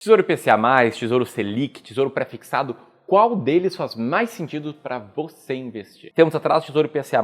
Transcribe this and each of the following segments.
Tesouro IPCA+, Tesouro Selic, Tesouro Prefixado, qual deles faz mais sentido para você investir? Temos atrás o Tesouro IPCA+,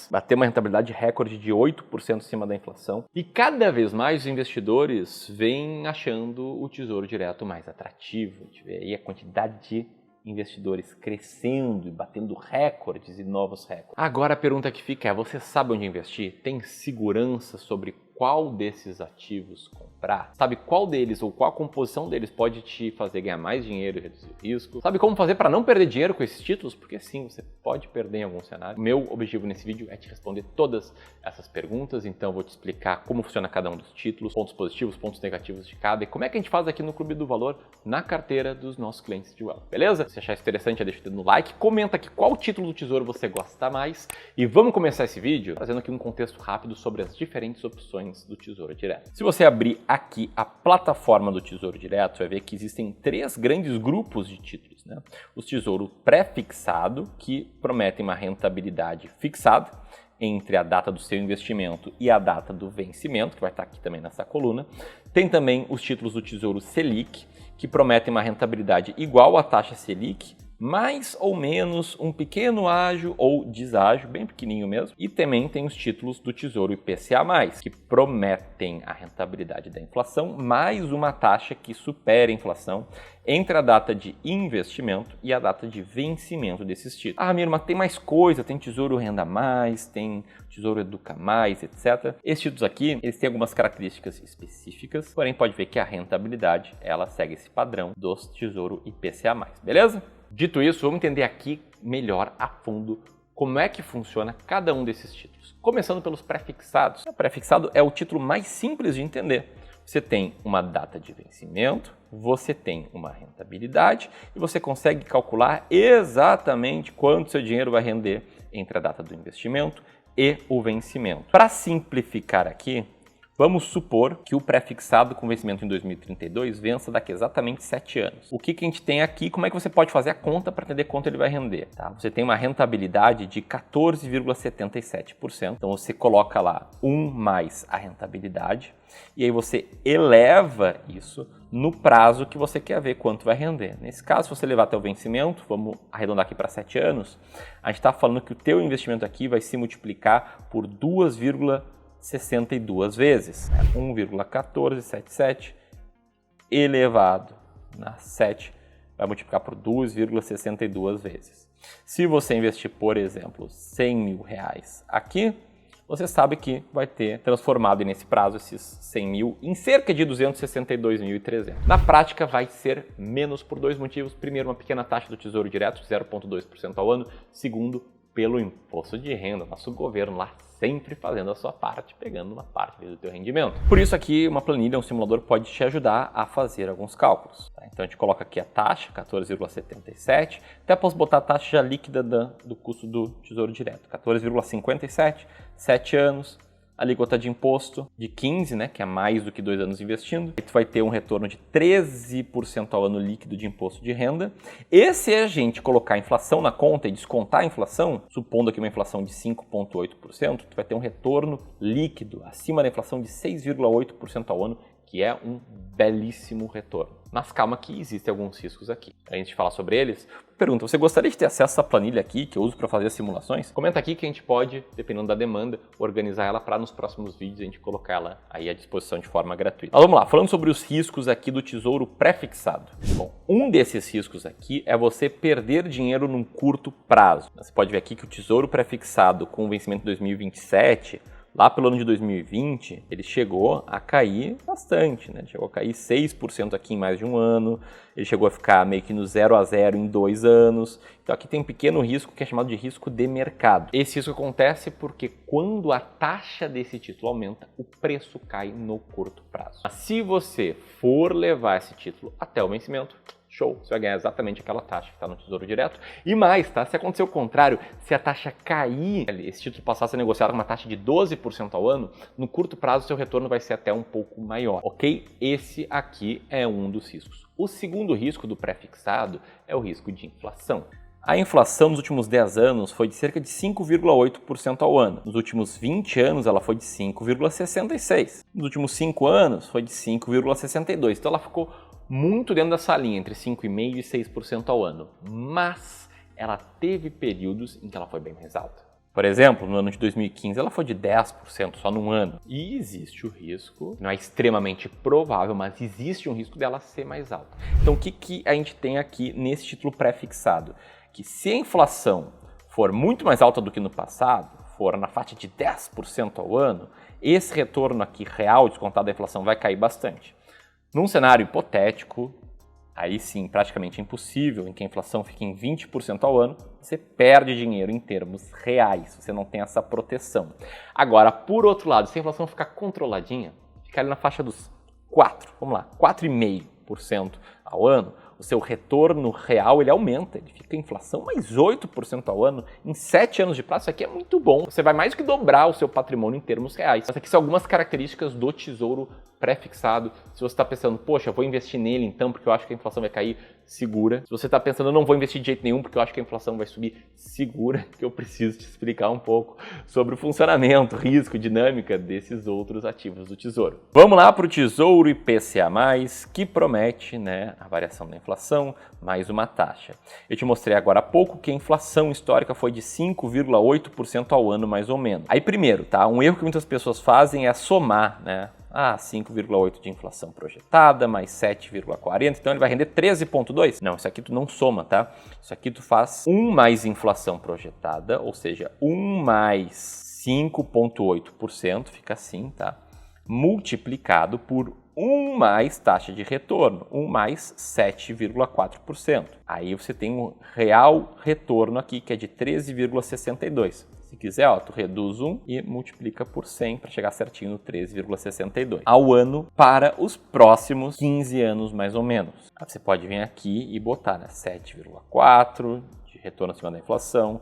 bateu uma rentabilidade recorde de 8% acima da inflação. E cada vez mais os investidores vêm achando o Tesouro Direto mais atrativo. A gente vê aí a quantidade de investidores crescendo e batendo recordes e novos recordes. Agora a pergunta que fica é, você sabe onde investir? Tem segurança sobre qual desses ativos comprar? Sabe qual deles ou qual composição deles pode te fazer ganhar mais dinheiro e reduzir o risco? Sabe como fazer para não perder dinheiro com esses títulos? Porque sim, você pode perder em algum cenário. O meu objetivo nesse vídeo é te responder todas essas perguntas, então eu vou te explicar como funciona cada um dos títulos, pontos positivos, pontos negativos de cada e como é que a gente faz aqui no Clube do Valor na carteira dos nossos clientes de Wealth, beleza? Se achar isso interessante, deixa o dedo no like, comenta aqui qual título do Tesouro você gosta mais e vamos começar esse vídeo trazendo aqui um contexto rápido sobre as diferentes opções do Tesouro Direto. Se você abrir aqui a plataforma do Tesouro Direto, você vai ver que existem três grandes grupos de títulos, né? O Tesouro Pré-fixado, que prometem uma rentabilidade fixada entre a data do seu investimento e a data do vencimento, que vai estar aqui também nessa coluna. Tem também os títulos do Tesouro Selic, que prometem uma rentabilidade igual à taxa Selic, mais ou menos um pequeno ágio ou deságio, bem pequenininho mesmo. E também tem os títulos do Tesouro IPCA+, que prometem a rentabilidade da inflação, mais uma taxa que supera a inflação entre a data de investimento e a data de vencimento desses títulos. Ah, Ramiro, mas tem mais coisa, tem Tesouro Renda Mais, tem Tesouro Educa Mais, etc. Esses títulos aqui, eles têm algumas características específicas, porém pode ver que a rentabilidade, ela segue esse padrão dos Tesouro IPCA+, beleza? Dito isso, vamos entender aqui melhor a fundo como é que funciona cada um desses títulos. Começando pelos pré-fixados. O pré-fixado é o título mais simples de entender. Você tem uma data de vencimento, você tem uma rentabilidade e você consegue calcular exatamente quanto seu dinheiro vai render entre a data do investimento e o vencimento. Para simplificar aqui, vamos supor que o pré-fixado com vencimento em 2032 vença daqui a exatamente 7 anos. O que a gente tem aqui, como é que você pode fazer a conta para entender quanto ele vai render? Tá? Você tem uma rentabilidade de 14,77%, então você coloca lá 1 mais a rentabilidade e aí você eleva isso no prazo que você quer ver quanto vai render. Nesse caso, se você levar até o vencimento, vamos arredondar aqui para 7 anos, a gente está falando que o teu investimento aqui vai se multiplicar por 2,62 vezes, 1,1477 elevado a 7 vai multiplicar por 2,62 vezes. Se você investir, por exemplo, R$100 mil aqui, você sabe que vai ter transformado nesse prazo esses 100 mil em cerca de 262.300. Na prática vai ser menos por dois motivos. Primeiro, uma pequena taxa do Tesouro Direto, 0,2% ao ano. Segundo, pelo imposto de renda, nosso governo lá sempre fazendo a sua parte, pegando uma parte do teu rendimento. Por isso aqui uma planilha, um simulador pode te ajudar a fazer alguns cálculos. Tá? Então a gente coloca aqui a taxa, 14,77, até posso botar a taxa já líquida do custo do Tesouro Direto, 14,57, 7 anos, alíquota de imposto de 15, né, que é mais do que 2 anos investindo. Aí tu vai ter um retorno de 13% ao ano líquido de imposto de renda. E se a gente colocar a inflação na conta e descontar a inflação, supondo aqui uma inflação de 5,8%, tu vai ter um retorno líquido acima da inflação de 6,8% ao ano, que é um belíssimo retorno. Mas calma que existem alguns riscos aqui. Antes de falar sobre eles, pergunta, você gostaria de ter acesso a essa planilha aqui que eu uso para fazer as simulações? Comenta aqui que a gente pode, dependendo da demanda, organizar ela para nos próximos vídeos a gente colocar ela aí à disposição de forma gratuita. Mas vamos lá, falando sobre os riscos aqui do Tesouro Pré-fixado. Bom, um desses riscos aqui é você perder dinheiro num curto prazo. Você pode ver aqui que o Tesouro Pré-fixado com vencimento em 2027, lá pelo ano de 2020, ele chegou a cair bastante, né? Ele chegou a cair 6% aqui em mais de um ano, ele chegou a ficar meio que no 0 a 0 em 2 anos. Então aqui tem um pequeno risco que é chamado de risco de mercado. Esse risco acontece porque quando a taxa desse título aumenta, o preço cai no curto prazo. Mas se você for levar esse título até o vencimento, show, você vai ganhar exatamente aquela taxa que está no Tesouro Direto. E mais, tá? Se acontecer o contrário, se a taxa cair, esse título passar a ser negociado com uma taxa de 12% ao ano, no curto prazo seu retorno vai ser até um pouco maior, ok? Esse aqui é um dos riscos. O segundo risco do pré-fixado é o risco de inflação. A inflação nos últimos 10 anos foi de cerca de 5,8% ao ano. Nos últimos 20 anos ela foi de 5,66%. Nos últimos 5 anos foi de 5,62%. Então ela ficou muito dentro dessa linha, entre 5,5% e 6% ao ano. Mas ela teve períodos em que ela foi bem mais alta. Por exemplo, no ano de 2015, ela foi de 10% só num ano. E existe o risco, não é extremamente provável, mas existe um risco dela ser mais alta. Então, o que a gente tem aqui nesse título pré-fixado? Que se a inflação for muito mais alta do que no passado, for na faixa de 10% ao ano, esse retorno aqui real descontado da inflação vai cair bastante. Num cenário hipotético, aí sim, praticamente impossível, em que a inflação fique em 20% ao ano, você perde dinheiro em termos reais, você não tem essa proteção. Agora, por outro lado, se a inflação ficar controladinha, ficar ali na faixa dos 4,5% ao ano, o seu retorno real ele aumenta, ele fica a inflação mais 8% ao ano em 7 anos de prazo. Isso aqui é muito bom. Você vai mais do que dobrar o seu patrimônio em termos reais. Essas aqui são algumas características do tesouro pré-fixado. Se você está pensando, poxa, eu vou investir nele então porque eu acho que a inflação vai cair, segura. Se você está pensando, eu não vou investir de jeito nenhum porque eu acho que a inflação vai subir, segura, que eu preciso te explicar um pouco sobre o funcionamento, risco, dinâmica desses outros ativos do tesouro. Vamos lá para o Tesouro IPCA+, que promete, né, a variação da inflação mais uma taxa. Eu te mostrei agora há pouco que a inflação histórica foi de 5,8% ao ano, mais ou menos. Aí primeiro, tá? Um erro que muitas pessoas fazem é somar, né? 5,8 de inflação projetada, mais 7,40, então ele vai render 13,2? Não, isso aqui tu não soma, tá? Isso aqui tu faz 1 mais inflação projetada, ou seja, 1 mais 5,8%, fica assim, tá? Multiplicado por 1 mais taxa de retorno, 1 mais 7,4%. Aí você tem um real retorno aqui, que é de 13,62%. Se quiser, tu reduz 1 e multiplica por 100 para chegar certinho no 13,62 ao ano para os próximos 15 anos, mais ou menos. Aí você pode vir aqui e botar, né, 7,4 de retorno acima da inflação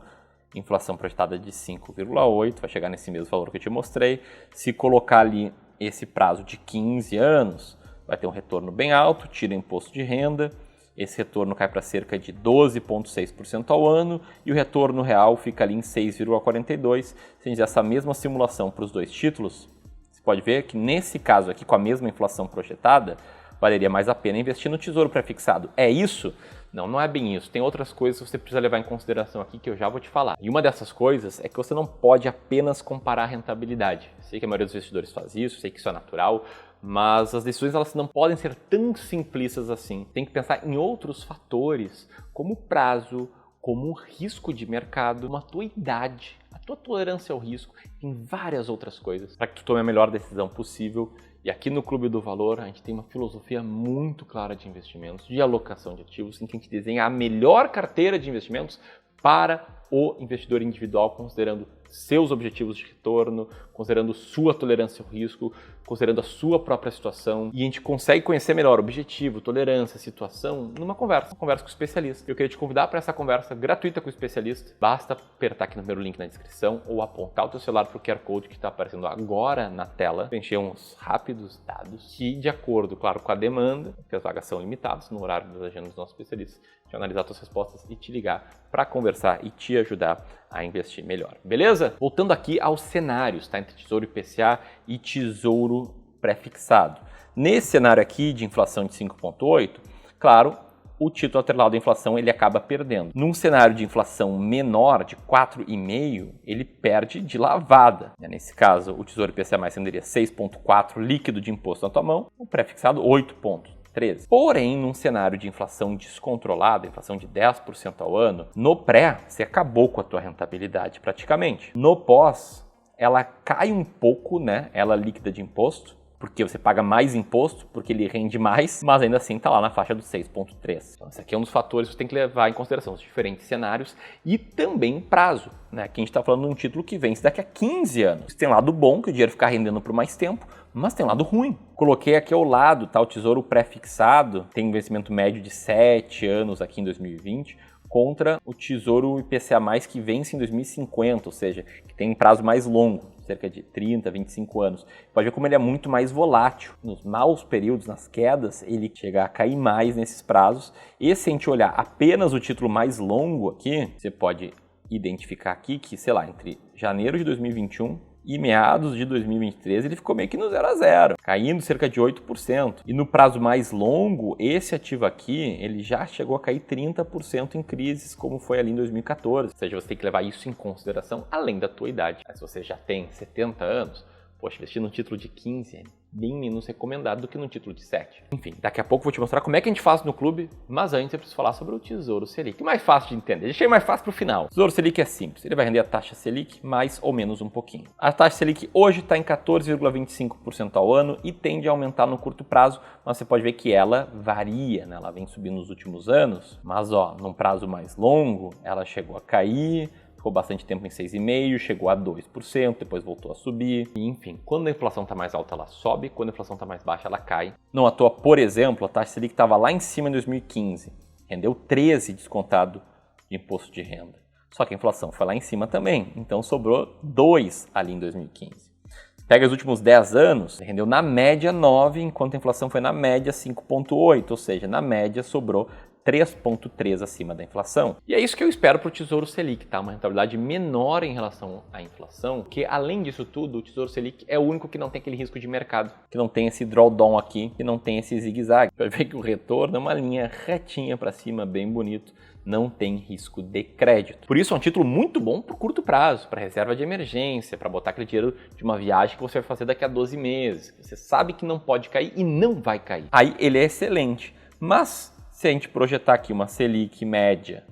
projetada de 5,8, vai chegar nesse mesmo valor que eu te mostrei. Se colocar ali esse prazo de 15 anos, vai ter um retorno bem alto, tira imposto de renda. Esse retorno cai para cerca de 12,6% ao ano e o retorno real fica ali em 6,42%. Se a gente fizer essa mesma simulação para os dois títulos, você pode ver que nesse caso aqui, com a mesma inflação projetada, valeria mais a pena investir no tesouro pré-fixado. É isso? Não, não é bem isso. Tem outras coisas que você precisa levar em consideração aqui que eu já vou te falar. E uma dessas coisas é que você não pode apenas comparar a rentabilidade. Sei que a maioria dos investidores faz isso, sei que isso é natural, mas as decisões elas não podem ser tão simplistas assim. Tem que pensar em outros fatores, como o prazo, como o risco de mercado, como a tua idade, a tua tolerância ao risco, em várias outras coisas, para que tu tome a melhor decisão possível. E aqui no Clube do Valor a gente tem uma filosofia muito clara de investimentos, de alocação de ativos, em que a gente desenha a melhor carteira de investimentos para o investidor individual, considerando seus objetivos de retorno, considerando sua tolerância ao risco, considerando a sua própria situação. E a gente consegue conhecer melhor objetivo, tolerância, situação, numa conversa com o especialista. Eu queria te convidar para essa conversa gratuita com o especialista. Basta apertar aqui no primeiro link na descrição ou apontar o teu celular para o QR Code que está aparecendo agora na tela, preencher uns rápidos dados que, de acordo, claro, com a demanda, porque as vagas são limitadas no horário das agendas dos nossos especialistas, de analisar tuas respostas e te ligar para conversar e te ajudar a investir melhor. Beleza? Voltando aqui aos cenários, tá? Entre Tesouro IPCA e Tesouro pré-fixado. Nesse cenário aqui de inflação de 5,8, claro, o título atrelado à inflação ele acaba perdendo. Num cenário de inflação menor, de 4,5, ele perde de lavada. Nesse caso, o Tesouro IPCA+ renderia 6,4 líquido de imposto na tua mão, o pré-fixado 8,13. Porém, num cenário de inflação descontrolada, inflação de 10% ao ano, no pré, você acabou com a tua rentabilidade praticamente. No pós, ela cai um pouco, né? Ela líquida de imposto, porque você paga mais imposto, porque ele rende mais, mas ainda assim está lá na faixa dos 6,3. Então, esse aqui é um dos fatores que você tem que levar em consideração, os diferentes cenários e também prazo, né? Aqui a gente está falando de um título que vence daqui a 15 anos. Tem lado bom, que o dinheiro fica rendendo por mais tempo, mas tem um lado ruim. Coloquei aqui ao lado, tá? O Tesouro pré-fixado tem um vencimento médio de 7 anos aqui em 2020, contra o Tesouro IPCA+, que vence em 2050, ou seja, que tem um prazo mais longo, cerca de 30, 25 anos. Pode ver como ele é muito mais volátil. Nos maus períodos, nas quedas, ele chega a cair mais nesses prazos. E se a gente olhar apenas o título mais longo aqui, você pode identificar aqui que, sei lá, entre janeiro de 2021 e meados de 2023 ele ficou meio que no 0 a 0, caindo cerca de 8%. E no prazo mais longo, esse ativo aqui, ele já chegou a cair 30% em crises, como foi ali em 2014. Ou seja, você tem que levar isso em consideração, além da tua idade. Mas se você já tem 70 anos, poxa, investir num título de 15 é bem menos recomendado do que num título de 7. Enfim, daqui a pouco eu vou te mostrar como é que a gente faz no clube, mas antes eu preciso falar sobre o Tesouro Selic. Mais fácil de entender, deixei mais fácil para o final. O Tesouro Selic é simples, ele vai render a taxa Selic mais ou menos um pouquinho. A taxa Selic hoje está em 14,25% ao ano e tende a aumentar no curto prazo, mas você pode ver que ela varia, né? Ela vem subindo nos últimos anos, mas num prazo mais longo, ela chegou a cair, ficou bastante tempo em 6,5%, chegou a 2%, depois voltou a subir. E, enfim, quando a inflação está mais alta, ela sobe, quando a inflação está mais baixa, ela cai. Não à toa, por exemplo, a taxa Selic estava lá em cima em 2015, rendeu 13% descontado de imposto de renda. Só que a inflação foi lá em cima também, então sobrou 2% ali em 2015. Pega os últimos 10 anos, rendeu na média 9%, enquanto a inflação foi na média 5,8%, ou seja, na média sobrou 3,3% acima da inflação. E é isso que eu espero para o Tesouro Selic, tá? Uma rentabilidade menor em relação à inflação, que além disso tudo, o Tesouro Selic é o único que não tem aquele risco de mercado, que não tem esse drawdown aqui, que não tem esse zigue-zague. Vai ver que o retorno é uma linha retinha para cima, bem bonito, não tem risco de crédito. Por isso é um título muito bom para o curto prazo, para reserva de emergência, para botar aquele dinheiro de uma viagem que você vai fazer daqui a 12 meses. Você sabe que não pode cair e não vai cair. Aí ele é excelente, mas se a gente projetar aqui uma Selic média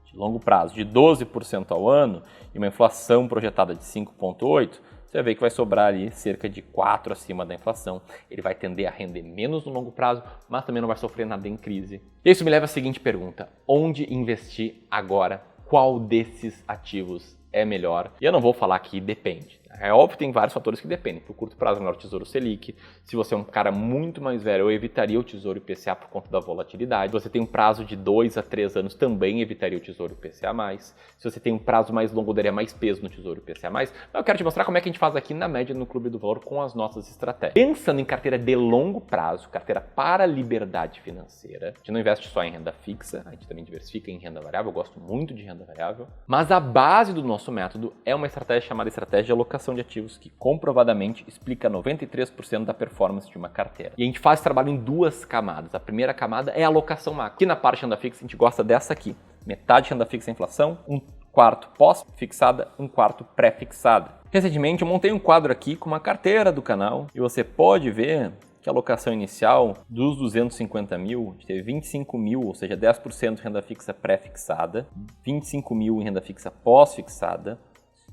de longo prazo de 12% ao ano e uma inflação projetada de 5,8%, você vai ver que vai sobrar ali cerca de 4% acima da inflação. Ele vai tender a render menos no longo prazo, mas também não vai sofrer nada em crise. E isso me leva à seguinte pergunta: onde investir agora? Qual desses ativos é melhor? E eu não vou falar que depende. É óbvio que tem vários fatores que dependem. Para o curto prazo, melhor o Tesouro Selic. Se você é um cara muito mais velho, eu evitaria o Tesouro IPCA por conta da volatilidade. Se você tem um prazo de 2 a 3 anos, também evitaria o Tesouro IPCA+. Se você tem um prazo mais longo, daria mais peso no Tesouro IPCA+. Mas eu quero te mostrar como é que a gente faz aqui na média no Clube do Valor com as nossas estratégias. Pensando em carteira de longo prazo, carteira para liberdade financeira, a gente não investe só em renda fixa, a gente também diversifica em renda variável. Eu gosto muito de renda variável. Mas a base do nosso método é uma estratégia chamada estratégia de alocação de ativos, que comprovadamente explica 93% da performance de uma carteira. E a gente faz esse trabalho em duas camadas. A primeira camada é a alocação macro. Aqui na parte de renda fixa a gente gosta dessa aqui. Metade renda fixa é inflação, 1/4 pós-fixada, 1/4 pré-fixada. Recentemente eu montei um quadro aqui com uma carteira do canal e você pode ver que a alocação inicial dos 250 mil, a gente teve 25 mil, ou seja, 10% de renda fixa pré-fixada, 25 mil em renda fixa pós-fixada,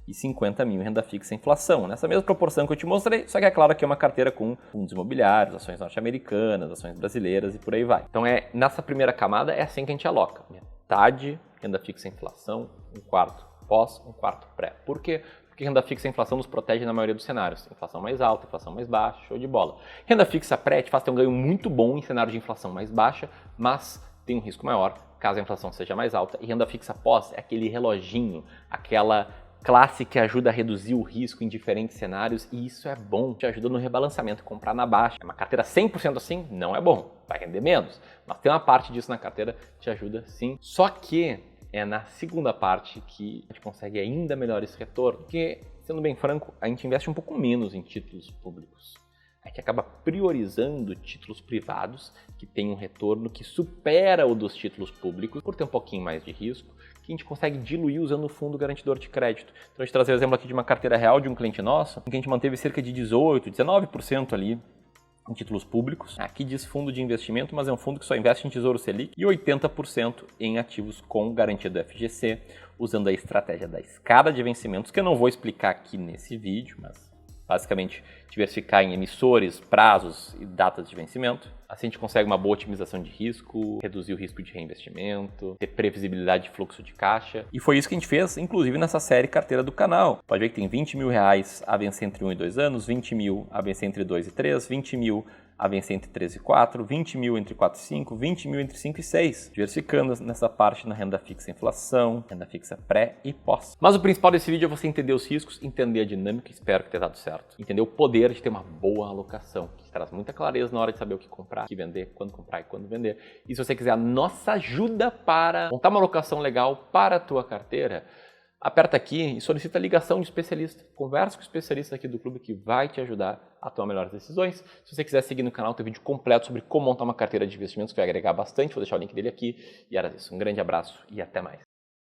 e 50 mil em renda fixa e inflação. Nessa mesma proporção que eu te mostrei, só que é claro que é uma carteira com fundos imobiliários, ações norte-americanas, ações brasileiras e por aí vai. Então nessa primeira camada é assim que a gente aloca. Metade renda fixa e inflação, 1/4 pós, 1/4 pré. Por quê? Porque renda fixa e inflação nos protege na maioria dos cenários. Inflação mais alta, inflação mais baixa, show de bola. Renda fixa pré te faz ter um ganho muito bom em cenário de inflação mais baixa, mas tem um risco maior caso a inflação seja mais alta. E renda fixa pós é aquele reloginho, aquela classe que ajuda a reduzir o risco em diferentes cenários, e isso é bom, te ajuda no rebalanceamento, comprar na baixa. Uma carteira 100% assim não é bom, vai render menos, mas tem uma parte disso na carteira que te ajuda sim. Só que é na segunda parte que a gente consegue ainda melhor esse retorno, porque, sendo bem franco, a gente investe um pouco menos em títulos públicos. A gente acaba priorizando títulos privados que têm um retorno que supera o dos títulos públicos por ter um pouquinho mais de risco, que a gente consegue diluir usando o fundo garantidor de crédito. Então a gente trazer o exemplo aqui de uma carteira real de um cliente nosso, em que a gente manteve cerca de 18%, 19% ali em títulos públicos. Aqui diz fundo de investimento, mas é um fundo que só investe em Tesouro Selic, e 80% em ativos com garantia do FGC, usando a estratégia da escada de vencimentos, que eu não vou explicar aqui nesse vídeo, mas basicamente diversificar em emissores, prazos e datas de vencimento. Assim a gente consegue uma boa otimização de risco, reduzir o risco de reinvestimento, ter previsibilidade de fluxo de caixa. E foi isso que a gente fez, inclusive, nessa série carteira do canal. Pode ver que tem 20 mil reais a vencer entre 1 e 2 anos, 20 mil a vencer entre 2 e 3, 20 mil a vencer entre 3 e 4, 20 mil entre 4 e 5, 20 mil entre 5 e 6. Diversificando nessa parte na renda fixa e inflação, renda fixa pré e pós. Mas o principal desse vídeo é você entender os riscos, entender a dinâmica, espero que tenha dado certo. Entender o poder de ter uma boa alocação, que traz muita clareza na hora de saber o que comprar, o que vender, quando comprar e quando vender. E se você quiser a nossa ajuda para montar uma alocação legal para a tua carteira, aperta aqui e solicita a ligação de especialista. Conversa com o especialista aqui do clube que vai te ajudar a tomar melhores decisões. Se você quiser seguir no canal, tem vídeo completo sobre como montar uma carteira de investimentos que vai agregar bastante. Vou deixar o link dele aqui. E era isso. Um grande abraço e até mais.